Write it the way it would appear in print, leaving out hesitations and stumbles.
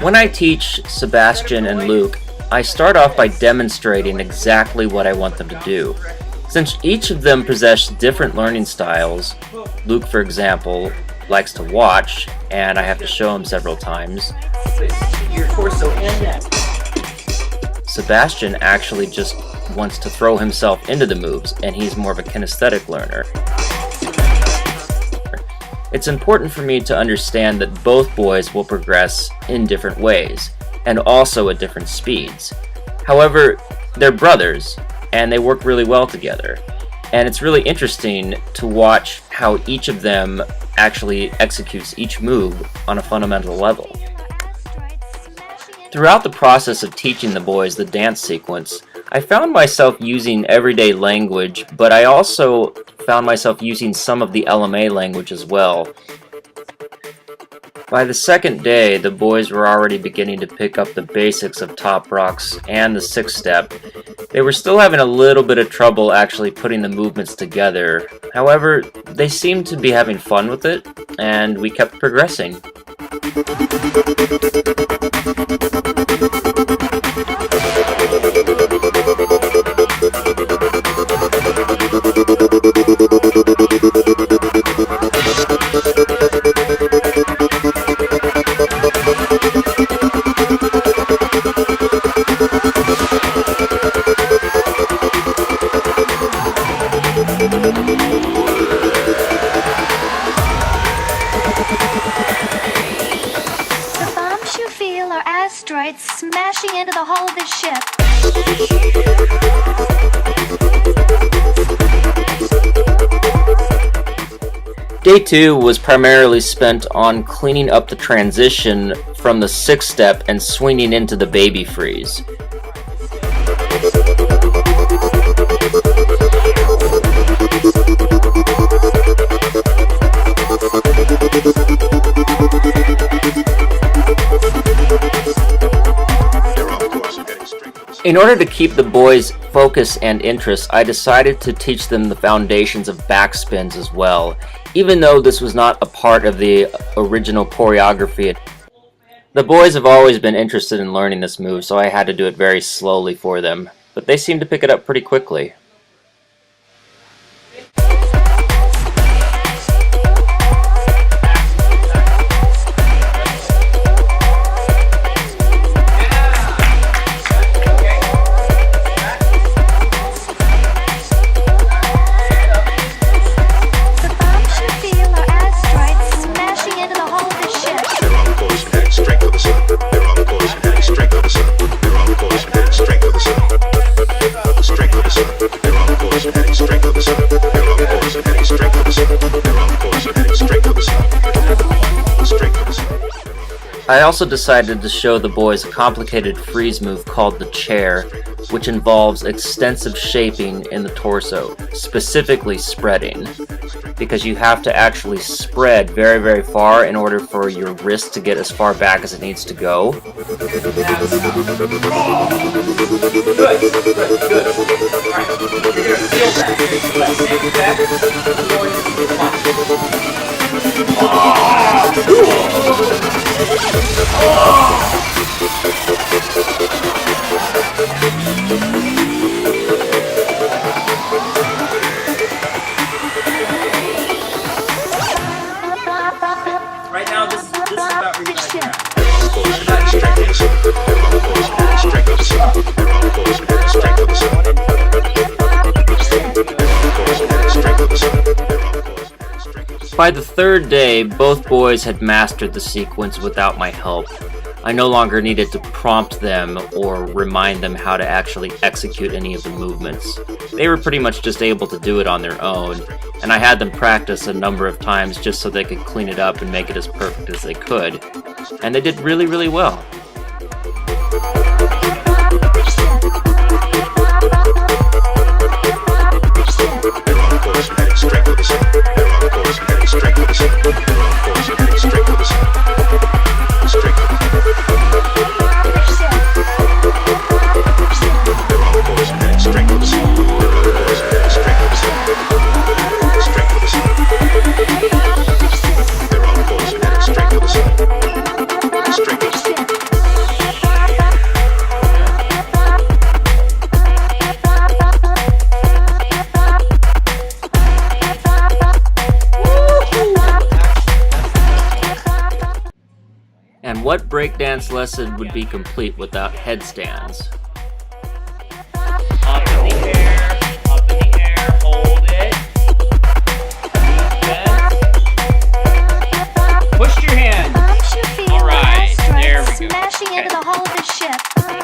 When I teach Sebastian and Luke, I start off by demonstrating exactly what I want them to do. Since each of them possess different learning styles, Luke, for example, likes to watch, and I have to show him several times. Sebastian actually just wants to throw himself into the moves, and he's more of a kinesthetic learner. It's important for me to understand that both boys will progress in different ways, and also at different speeds. However, they're brothers, and they work really well together. And it's really interesting to watch how each of them actually executes each move on a fundamental level. Throughout the process of teaching the boys the dance sequence, I found myself using everyday language, but I also found myself using some of the LMA language as well. By the second day, the boys were already beginning to pick up the basics of top rocks and the six step. They were still having a little bit of trouble actually putting the movements together. However, they seemed to be having fun with it, and we kept progressing. The bombs you feel are asteroids smashing into the hull of the ship. Day 2 was primarily spent on cleaning up the transition from the six step and swinging into the baby freeze. In order to keep the boys' focus and interest, I decided to teach them the foundations of backspins as well, even though this was not a part of the original choreography. The boys have always been interested in learning this move, so I had to do it very slowly for them, but they seemed to pick it up pretty quickly. I also decided to show the boys a complicated freeze move called the chair, which involves extensive shaping in the torso, specifically spreading, because you have to actually spread very, very far in order for your wrist to get as far back as it needs to go. Right now, this is about realizing By the third day, both boys had mastered the sequence without my help. I no longer needed to prompt them or remind them how to actually execute any of the movements. They were pretty much just able to do it on their own, and I had them practice a number of times just so they could clean it up and make it as perfect as they could. And they did really, really well. this lesson would be complete without headstands. Up in the air, hold it. Push your hand. Bumps you feel All right, are there we asteroids go. smashing into Okay. the hull of the ship.